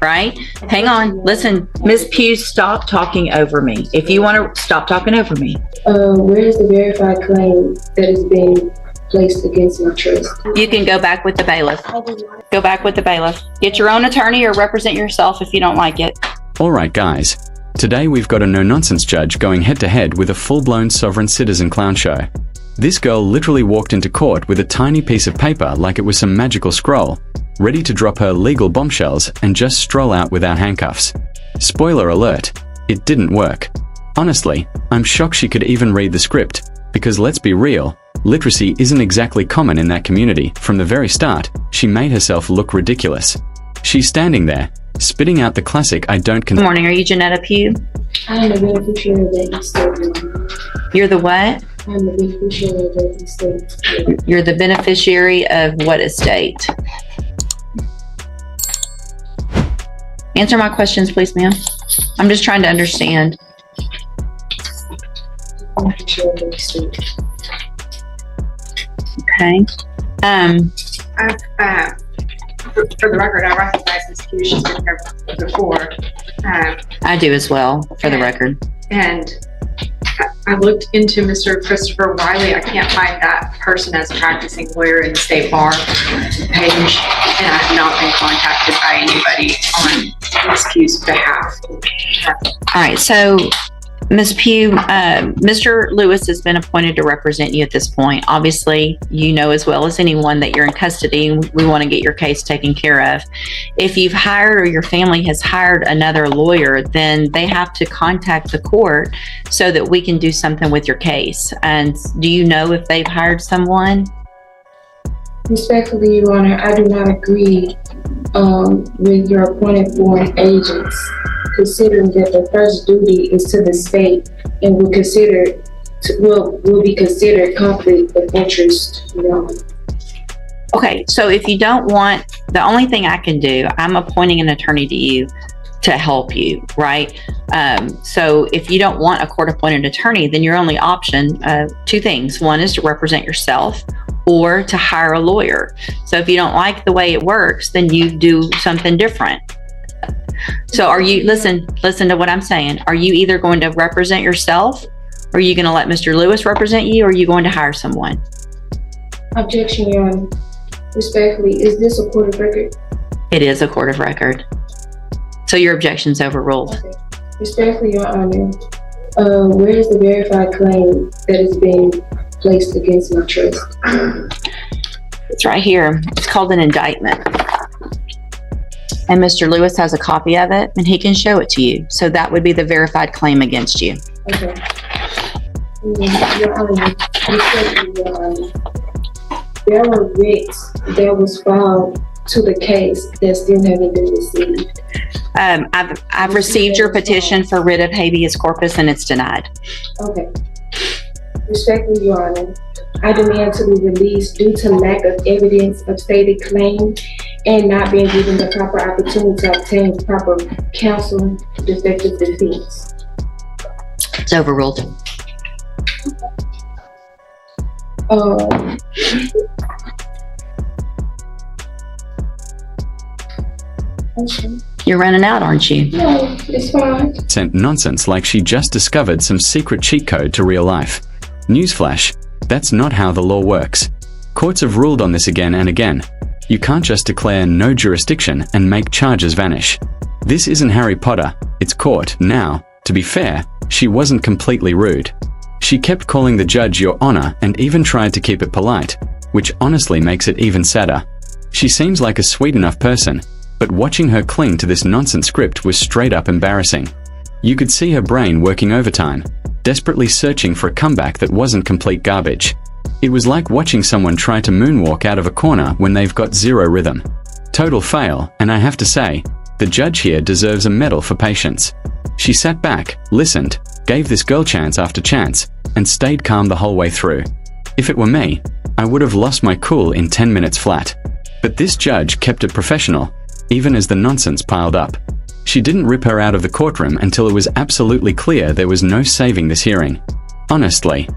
right? Hang on. Listen, Miss Pugh, stop talking over me. If you want to stop talking over me. Where is the verified claim that is being placed against my trust? You can go back with the bailiff. Go back with the bailiff. Get your own attorney or represent yourself if you don't like it. All right, guys. Today we've got a no-nonsense judge going head-to-head with a full-blown sovereign citizen clown show. This girl literally walked into court with a tiny piece of paper like it was some magical scroll, ready to drop her legal bombshells and just stroll out without handcuffs. Spoiler alert, it didn't work. Honestly, I'm shocked she could even read the script, because let's be real, literacy isn't exactly common in that community. From the very start, she made herself look ridiculous. She's standing there, spitting out the classic I don't Good morning, are you Janetta Pugh? I am the beneficiary of that estate. You're the what? I am the beneficiary of that estate. You're the beneficiary of what estate? Answer my questions, please, ma'am. I'm just trying to understand. Beneficiary of that estate. Okay. For the record, I recognize Ms. Pugh. She's been here before. I do as well, for the record. And I looked into Mr. Christopher Wiley. I can't find that person as a practicing lawyer in the state bar page, and I have not been contacted by anybody on Ms. Pugh's behalf. All right, so Ms. Pugh, Mr. Lewis has been appointed to represent you at this point. Obviously, you know as well as anyone that you're in custody and we want to get your case taken care of. If you've hired or your family has hired another lawyer, then they have to contact the court so that we can do something with your case. And do you know if they've hired someone? Respectfully, Your Honor, I do not agree with your appointed foreign agents, considering that the first duty is to the state and will be considered conflict of interest, Your Honor. Okay, so if you don't want, the only thing I can do, I'm appointing an attorney to you to help you, right? So if you don't want a court-appointed attorney, then your only option, two things. One is to represent yourself or to hire a lawyer. So if you don't like the way it works, then you do something different. So are you, listen to what I'm saying. Are you either going to represent yourself, or are you going to let Mr. Lewis represent you, or are you going to hire someone? Objection, Your Honor. Respectfully, is this a court of record? It is a court of record. So your objection's overruled. Okay. Respectfully, Your Honor, where is the verified claim that is being placed against my trust? It's right here. It's called an indictment. And Mr. Lewis has a copy of it, and he can show it to you. So that would be the verified claim against you. Okay. Your Honor, respectfully, Your Honor, there were writs that was filed to the case that still haven't been received. I've received your petition for writ of habeas corpus, and it's denied. Okay. Respectfully, Your Honor, I demand to be released due to lack of evidence of stated claim and not being given the proper opportunity to obtain proper counsel, defective defense. It's overruled. Okay. You're running out, aren't you? No, it's fine. Sent nonsense like she just discovered some secret cheat code to real life. Newsflash, that's not how the law works. Courts have ruled on this again and again. You can't just declare no jurisdiction and make charges vanish. This isn't Harry Potter, it's court. Now, to be fair, she wasn't completely rude. She kept calling the judge Your Honor and even tried to keep it polite, which honestly makes it even sadder. She seems like a sweet enough person, but watching her cling to this nonsense script was straight up embarrassing. You could see her brain working overtime, desperately searching for a comeback that wasn't complete garbage. It was like watching someone try to moonwalk out of a corner when they've got zero rhythm. Total fail, and I have to say, the judge here deserves a medal for patience. She sat back, listened, gave this girl chance after chance, and stayed calm the whole way through. If it were me, I would have lost my cool in 10 minutes flat. But this judge kept it professional, even as the nonsense piled up. She didn't rip her out of the courtroom until it was absolutely clear there was no saving this hearing. Honestly,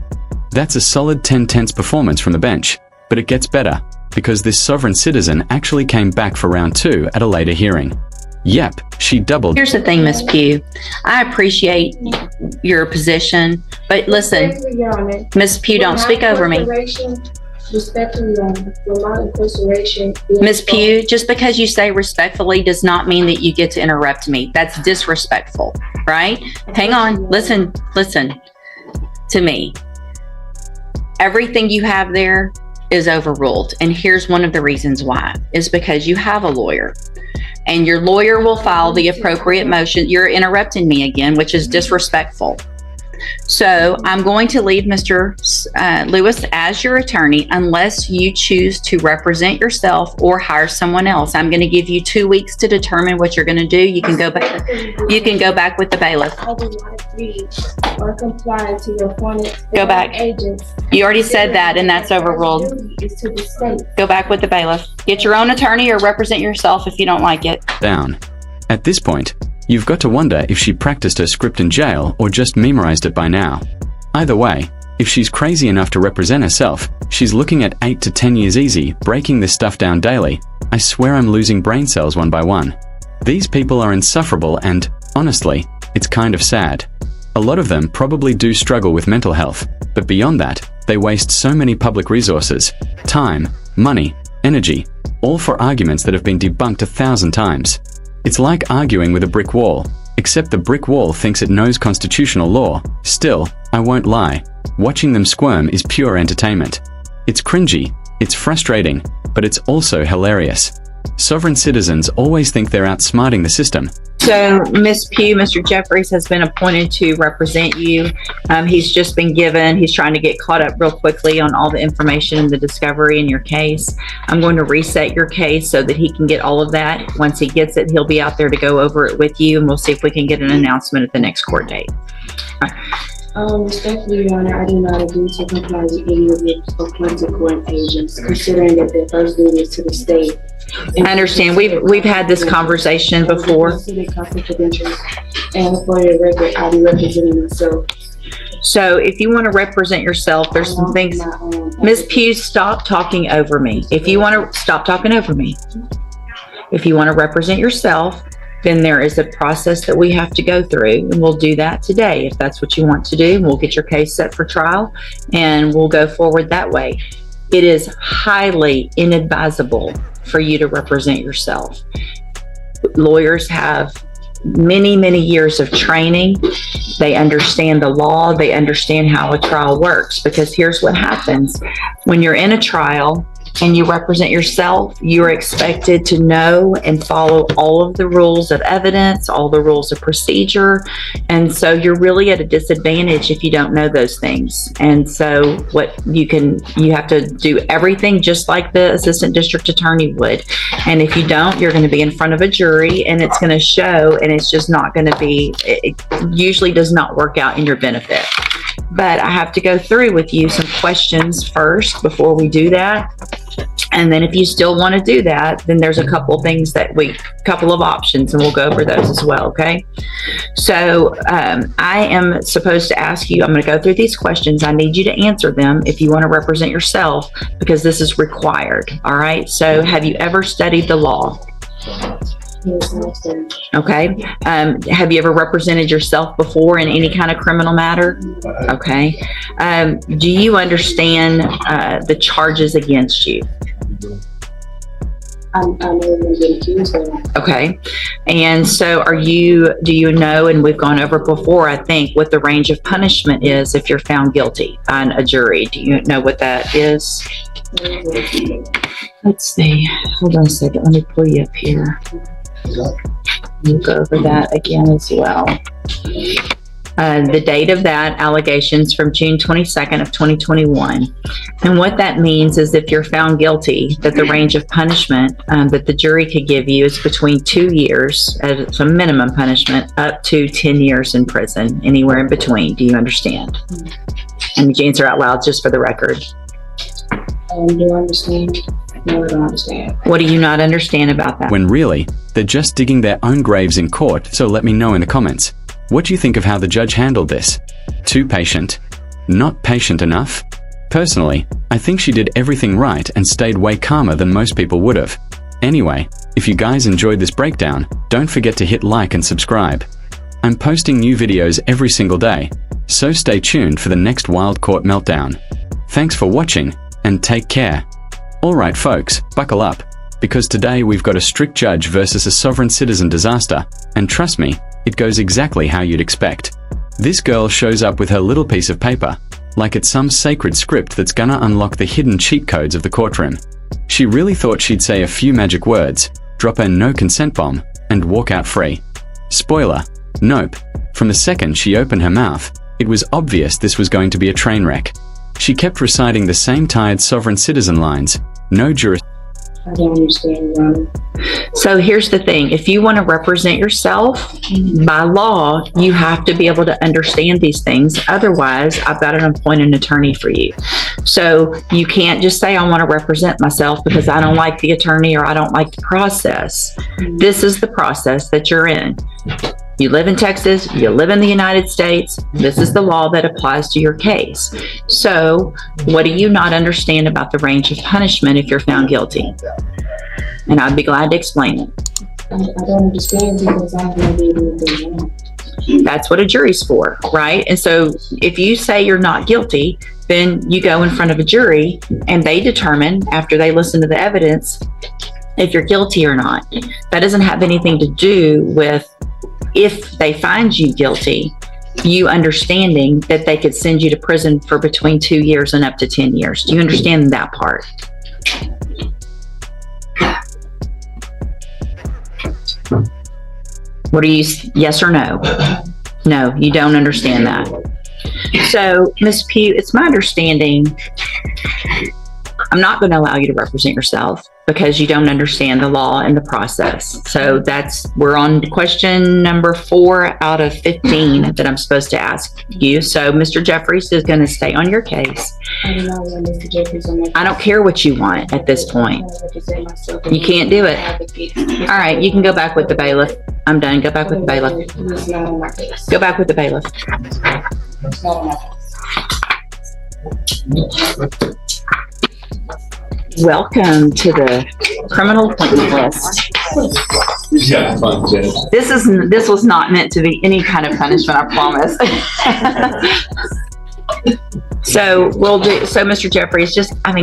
that's a solid 10/10 performance from the bench, but it gets better, because this sovereign citizen actually came back for round 2 at a later hearing. Yep, she doubled. Here's the thing, Miss Pugh. I appreciate your position, but listen, Respectfully, Your Honor, Miss Pugh, don't speak over me. Respectfully, Your Honor, for my incarceration. Miss Pugh, just because you say respectfully does not mean that you get to interrupt me. That's disrespectful, right? Hang on. Listen to me. Everything you have there is overruled. And here's one of the reasons why, is because you have a lawyer and your lawyer will file the appropriate motion. You're interrupting me again, which is disrespectful. So I'm going to leave Mr. Lewis as your attorney unless you choose to represent yourself or hire someone else. I'm going to give you 2 weeks to determine what you're going to do. You can go back. You can go back with the bailiff. I do not agree or comply to your appointed Go back. agents. You already said that, and that's overruled. Is to the state. Go back with the bailiff. Get your own attorney or represent yourself if you don't like it. Down. At this point, you've got to wonder if she practiced her script in jail or just memorized it by now. Either way, if she's crazy enough to represent herself, she's looking at 8 to 10 years easy, breaking this stuff down daily. I swear I'm losing brain cells one by one. These people are insufferable and, honestly, it's kind of sad. A lot of them probably do struggle with mental health, but beyond that, they waste so many public resources, time, money, energy, all for arguments that have been debunked 1,000 times. It's like arguing with a brick wall, except the brick wall thinks it knows constitutional law. Still, I won't lie, watching them squirm is pure entertainment. It's cringy, it's frustrating, but it's also hilarious. Sovereign citizens always think they're outsmarting the system. So, Miss Pugh, Mr. Jeffries has been appointed to represent you. He's just been given, he's trying to get caught up real quickly on all the information and the discovery in your case. I'm going to reset your case so that he can get all of that. Once he gets it, he'll be out there to go over it with you, and we'll see if we can get an announcement at the next court date. Respectfully, Your Honor, I do not agree to comply with any of your appointed court agents, considering that their first duty is to the state. I understand. We've had this conversation before. Confidential. And for your record, I'll be representing myself. So if you want to represent yourself, there's some things. Ms. Pugh, stop talking over me. If you want to stop talking over me. If you want to represent yourself, then there is a process that we have to go through, and we'll do that today if that's what you want to do. We'll get your case set for trial and we'll go forward that way. It is highly inadvisable for you to represent yourself. Lawyers have many, many years of training. They understand the law. They understand how a trial works, because here's what happens. When you're in a trial and you represent yourself, you're expected to know and follow all of the rules of evidence, all the rules of procedure. And so you're really at a disadvantage if you don't know those things. And so you have to do everything just like the assistant district attorney would. And if you don't, you're going to be in front of a jury and it's going to show, and it's just not going to be, it usually does not work out in your benefit. But I have to go through with you some questions first before we do that. And then if you still want to do that, then there's a couple of options, and we'll go over those as well, okay? So I am supposed to ask you, I'm going to go through these questions. I need you to answer them if you want to represent yourself, because this is required, all right? So have you ever studied the law? Okay. Have you ever represented yourself before in any kind of criminal matter? Okay. Do you understand the charges against you? I'm never been accused of that. Okay. And so do you know, and we've gone over before, I think, what the range of punishment is if you're found guilty on a jury? Do you know what that is? Let's see. Hold on a second. Let me pull you up here. We'll go over that again as well. The date of that allegations from June 22nd of 2021. And what that means is if you're found guilty, that the range of punishment that the jury could give you is between 2 years as a minimum punishment up to 10 years in prison, anywhere in between. Do you understand? And you answer out loud just for the record. Do I understand? No, I don't understand. What do you not understand about that? When really, they're just digging their own graves in court, so let me know in the comments. What do you think of how the judge handled this? Too patient? Not patient enough? Personally, I think she did everything right and stayed way calmer than most people would have. Anyway, if you guys enjoyed this breakdown, don't forget to hit like and subscribe. I'm posting new videos every single day, so stay tuned for the next wild court meltdown. Thanks for watching, and take care. Alright folks, buckle up, because today we've got a strict judge versus a sovereign citizen disaster, and trust me, it goes exactly how you'd expect. This girl shows up with her little piece of paper, like it's some sacred script that's gonna unlock the hidden cheat codes of the courtroom. She really thought she'd say a few magic words, drop a no consent bomb, and walk out free. Spoiler, nope. From the second she opened her mouth, it was obvious this was going to be a train wreck. She kept reciting the same tired sovereign citizen lines, no jurisdiction. I don't understand, Your Honor. So here's the thing. If you want to represent yourself, by law, you have to be able to understand these things. Otherwise, I've got to appoint an attorney for you. So you can't just say, I want to represent myself because I don't like the attorney or I don't like the process. This is the process that you're in. You live in Texas, you live in the United States, this is the law that applies to your case. So what do you not understand about the range of punishment if you're found guilty? And I'd be glad to explain it. I don't understand because I'm going to be able to do that. That's what a jury's for, right? And so if you say you're not guilty, then you go in front of a jury and they determine, after they listen to the evidence, if you're guilty or not. That doesn't have anything to do with if they find you guilty, you understanding that they could send you to prison for between 2 years and up to 10 years. Do you understand that part? What are you, yes or no? No, you don't understand that. So, Ms. Pugh, it's my understanding, I'm not going to allow you to represent yourself because you don't understand the law and the process. So we're on question number 4 out of 15 that I'm supposed to ask you. So Mr. Jeffries is going to stay on your case. I do not want Mr. Jeffries on my I don't care what you want at this point. You can't do it. All right, you can go back with the bailiff. I'm done. Go back with the bailiff. He's not on my case. Go back with the bailiff. He's not on my case. Welcome to the criminal appointment list. Yeah, fun, Judge. This was not meant to be any kind of punishment, I promise. So Mr. Jeffries,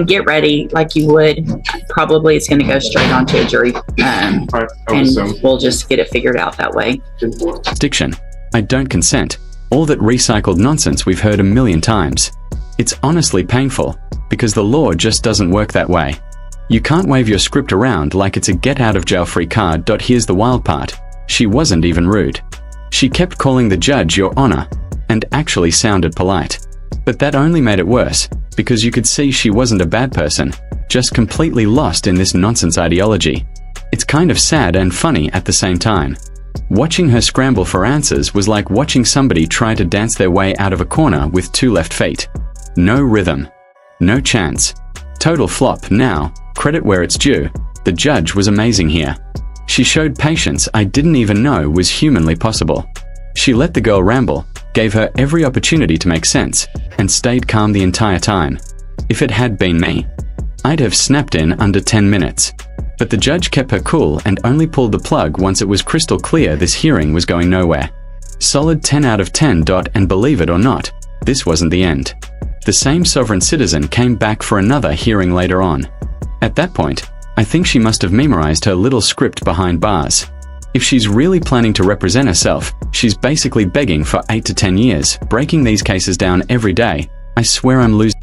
get ready like you would. Probably it's going to go straight onto a jury, and we'll just get it figured out that way. Diction. I don't consent. All that recycled nonsense we've heard a million times. It's honestly painful, because the law just doesn't work that way. You can't wave your script around like it's a get-out-of-jail-free card. Here's the wild part. She wasn't even rude. She kept calling the judge Your Honor, and actually sounded polite. But that only made it worse, because you could see she wasn't a bad person, just completely lost in this nonsense ideology. It's kind of sad and funny at the same time. Watching her scramble for answers was like watching somebody try to dance their way out of a corner with 2 left feet. No rhythm. No chance. Total flop. Now, credit where it's due, the judge was amazing here. She showed patience I didn't even know was humanly possible. She let the girl ramble, gave her every opportunity to make sense, and stayed calm the entire time. If it had been me, I'd have snapped in under 10 minutes. But the judge kept her cool and only pulled the plug once it was crystal clear this hearing was going nowhere. Solid 10 out of 10. And believe it or not, this wasn't the end. The same sovereign citizen came back for another hearing later on. At that point, I think she must have memorized her little script behind bars. If she's really planning to represent herself, she's basically begging for 8 to 10 years, breaking these cases down every day. I swear I'm losing.